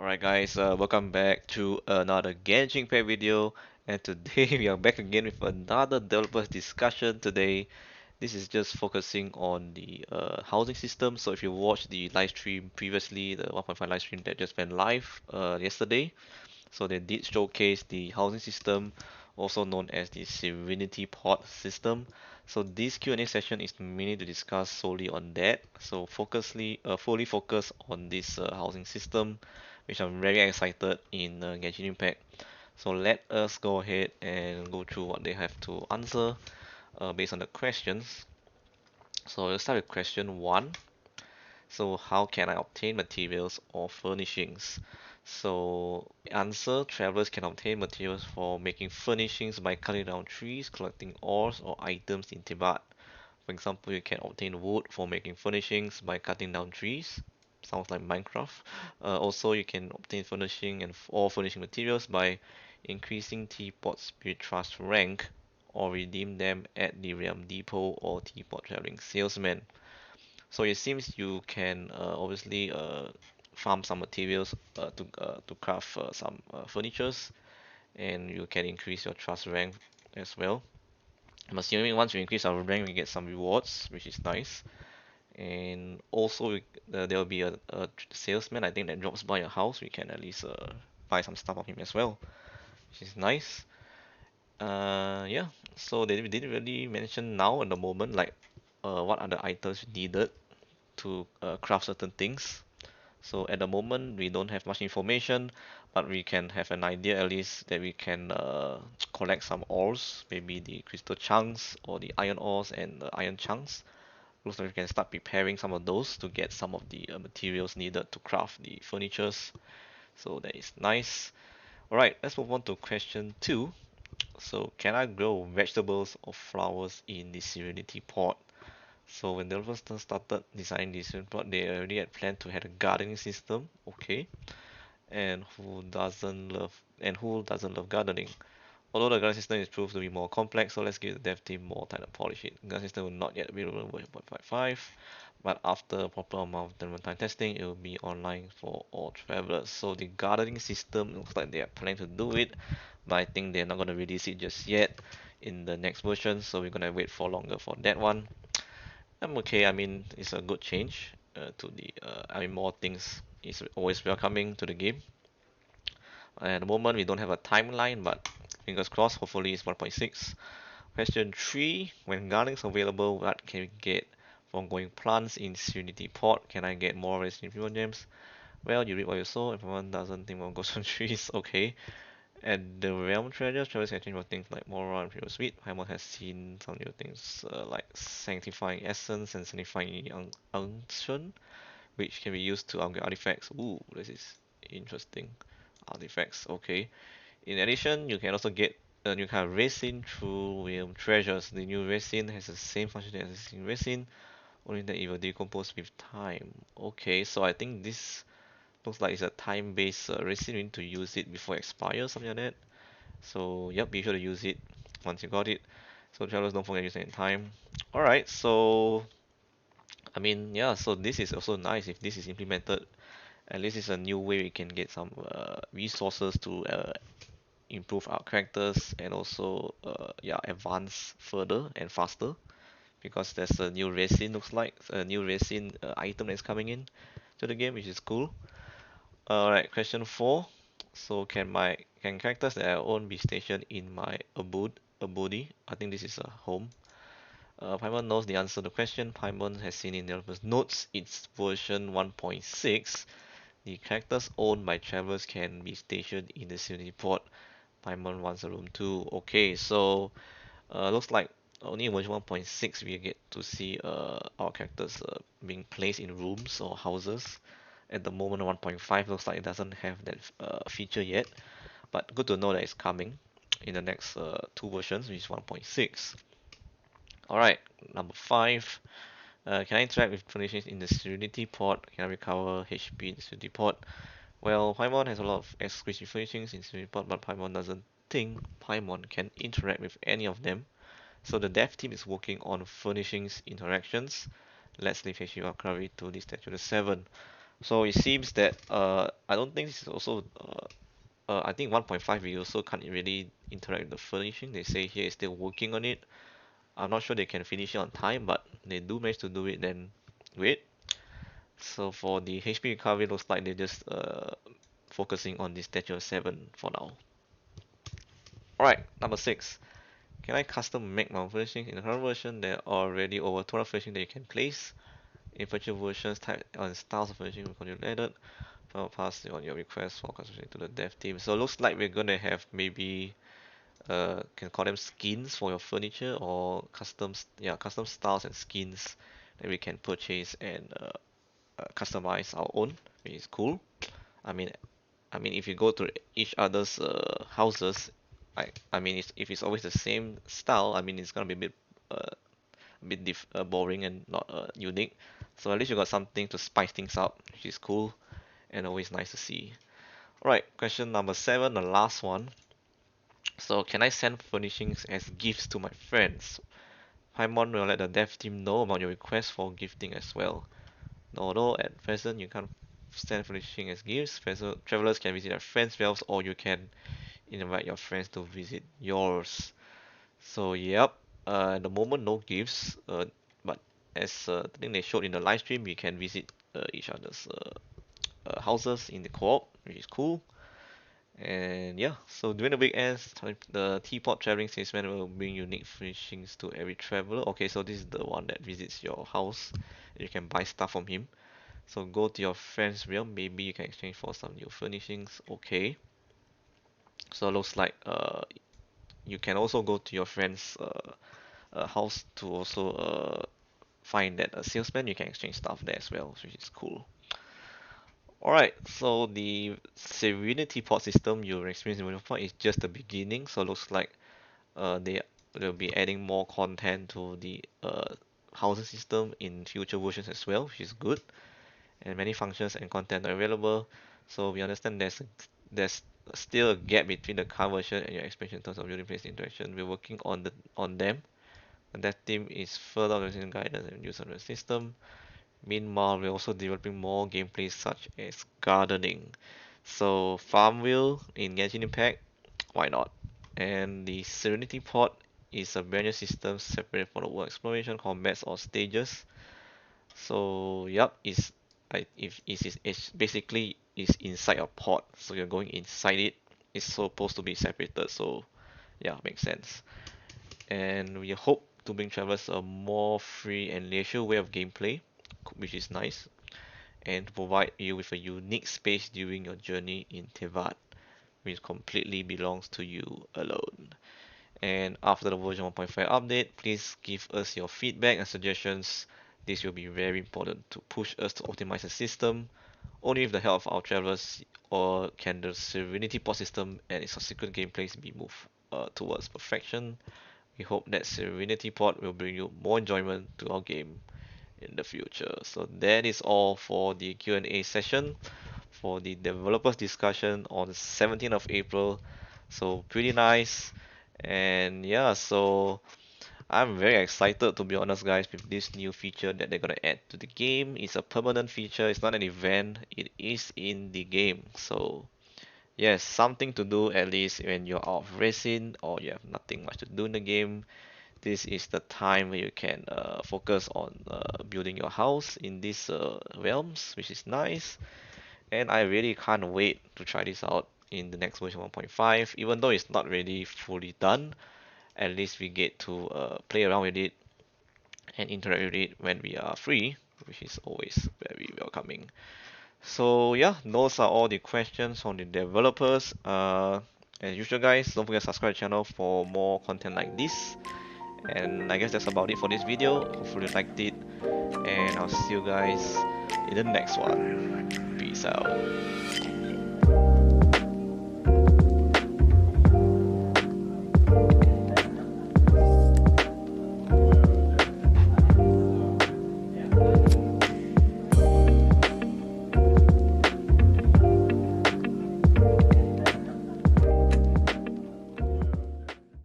Alright guys, welcome back to another Genshin Impact video, and today we are back again with another developers discussion. Today this is just focusing on the housing system. So if you watched the live stream previously, the 1.5 live stream that just went live yesterday, so they did showcase the housing system, also known as the Serenitea Pot System. So this Q&A session is mainly to discuss solely on that. So fully focus on this housing system, which I'm very excited in Genshin Impact. So let us go ahead and go through what they have to answer based on the questions. So let's start with question one. So how can I obtain materials or furnishings? So answer, travelers can obtain materials for making furnishings by cutting down trees, collecting ores or items in Tibet. For example, you can obtain wood for making furnishings by cutting down trees. Sounds like Minecraft. Also, you can obtain furnishing and or furnishing materials by increasing Teapot Spirit Trust rank or redeem them at the Realm Depot or Teapot Traveling Salesman. So it seems you can obviously farm some materials to craft some furnitures, and you can increase your trust rank as well. I'm assuming once you increase our rank, we get some rewards, which is nice. And also, there will be a salesman, I think, that drops by your house. We can at least buy some stuff of him as well, which is nice. Yeah, so they didn't really mention now at the moment, like what other items needed to craft certain things. So at the moment, we don't have much information, but we can have an idea at least that we can collect some ores, maybe the crystal chunks or the iron ores and the iron chunks. Looks like we can start preparing some of those to get some of the materials needed to craft the furnitures. So that is nice. Alright, let's move on to question 2. So can I grow vegetables or flowers in the Serenity Pot? So when developers first started designing this report, they already had planned to have a gardening system. Okay, and who doesn't love gardening? Although the gardening system is proved to be more complex, so let's give the dev team more time to polish it. The gardening system will not yet be available in 1.55, but after a proper amount of development time testing, it will be online for all travelers. So the gardening system looks like they are planning to do it, but I think they're not going to release it just yet in the next version, so we're going to wait for longer for that one. I'm okay. I mean, it's a good change to the. I mean, more things is always welcoming to the game. At the moment, we don't have a timeline, but fingers crossed. Hopefully, it's 1.6. Question 3. When garlic is available, what can we get from growing plants in Serenity Pot? Can I get more resin fuel gems? Well, you reap what you sow. If one doesn't think one goes on trees, okay. At the Realm Treasures, travelers can change for things like Mora and Pure Sweet. Paimon has seen some new things like Sanctifying Essence and Sanctifying Unction, which can be used to upgrade artifacts. Ooh, this is interesting. Artifacts, okay. In addition, you can also get a new kind of resin through Realm Treasures. The new resin has the same function as the existing resin, only that it will decompose with time. Okay, so I think this looks like it's a time-based resin. You need to use it before it expires, something like that. So yep, be sure to use it once you got it. So travelers don't forget to use it in time. Alright, so I mean yeah, so this is also nice if this is implemented. At least it's a new way we can get some resources to improve our characters and also yeah, advance further and faster because there's a new resin, looks like a new resin item that's coming in to the game, which is cool. Alright, question 4. So can characters that I own be stationed in my Abode? I think this is a home. Paimon knows the answer to the question. Paimon has seen in the developer's notes, it's version 1.6. The characters owned by travelers can be stationed in the Serenity Port. Paimon wants a room too. Okay, so looks like only in version 1.6 we get to see our characters being placed in rooms or houses. At the moment, 1.5 looks like it doesn't have that feature yet, but good to know that it's coming in the next two versions, which is 1.6. Alright, number 5. Can I interact with furnishings in the Serenity Pot? Can I recover HP in the Serenity Pot? Well, Paimon has a lot of exclusive furnishings in Serenity Pot, but Paimon doesn't think Paimon can interact with any of them. So the dev team is working on furnishings interactions. Let's leave HP Akari to this statue 7. So it seems that I don't think this is also I think 1.5 we also can't really interact with the furnishing. They say here is still working on it. I'm not sure they can finish it on time, but they do manage to do it, then great. So for the HP recovery, looks like they're just focusing on the Statue of 7 for now. Alright, number 6. Can I custom make my furnishing? In the current version, there are already over 200 furnishing that you can place. In future versions, type on styles of furnishing will continue added. I'll pass on your request for customization to the dev team. So it looks like we're gonna have maybe can call them skins for your furniture or custom styles and skins that we can purchase and customize our own, which is cool. I mean, if you go to each other's houses, if it's always the same style, it's gonna be a bit boring and not unique. So at least you got something to spice things up, which is cool and always nice to see. Alright, question number 7, the last one. So can I send furnishings as gifts to my friends? Paimon will let the dev team know about your request for gifting as well. Although at present you can't send furnishing as gifts, travelers can visit their friends' realms or you can invite your friends to visit yours. So yep, at the moment no gifts, but as I think they showed in the live stream, we can visit each other's houses in the co-op, which is cool. And yeah, so during the weekends, the Teapot Traveling Salesman will bring unique furnishings to every traveler. Okay, so this is the one that visits your house. You can buy stuff from him. So go to your friend's realm, maybe you can exchange for some new furnishings. Okay. So it looks like you can also go to your friend's house to also find that a salesman. You can exchange stuff there as well, which is cool. Alright, so the Serenitea Pot system you're experiencing in version 4 is just the beginning. So it looks like they'll be adding more content to the housing system in future versions as well, which is good. And many functions and content are available. So we understand there's still a gap between the current version and your expansion in terms of building place interaction. We're working on them. And that team is further organizing guidance and use of the system. Meanwhile, we're also developing more gameplay such as gardening. So Farmville in Genshin Impact, why not? And the Serenitea Pot is a brand new system separate from the world exploration, combats or stages. So yep, it's basically is inside a pod, so you're going inside it. It's supposed to be separated, so yeah, makes sense. And we hope to bring travelers a more free and leisure way of gameplay, which is nice, and to provide you with a unique space during your journey in Tevat, which completely belongs to you alone. And after the version 1.5 update, please give us your feedback and suggestions. This will be very important to push us to optimize the system. Only with the help of our travelers or can the Serenitea Pot system and its subsequent gameplays be moved towards perfection. We hope that Serenitea Pot will bring you more enjoyment to our game in the future. So that is all for the Q&A session for the developers discussion on the 17th of April. So pretty nice. And yeah, so I'm very excited to be honest guys with this new feature that they're gonna add to the game. It's a permanent feature, it's not an event, it is in the game. So yes, something to do at least when you're out of racing or you have nothing much to do in the game. This is the time where you can focus on building your house in these realms, which is nice. And I really can't wait to try this out in the next version 1.5. Even though it's not really fully done, at least we get to play around with it and interact with it when we are free, which is always very welcoming. So yeah, those are all the questions from the developers. As usual guys, don't forget to subscribe to the channel for more content like this. And I guess that's about it for this video. Hopefully you liked it. And I'll see you guys in the next one. Peace out.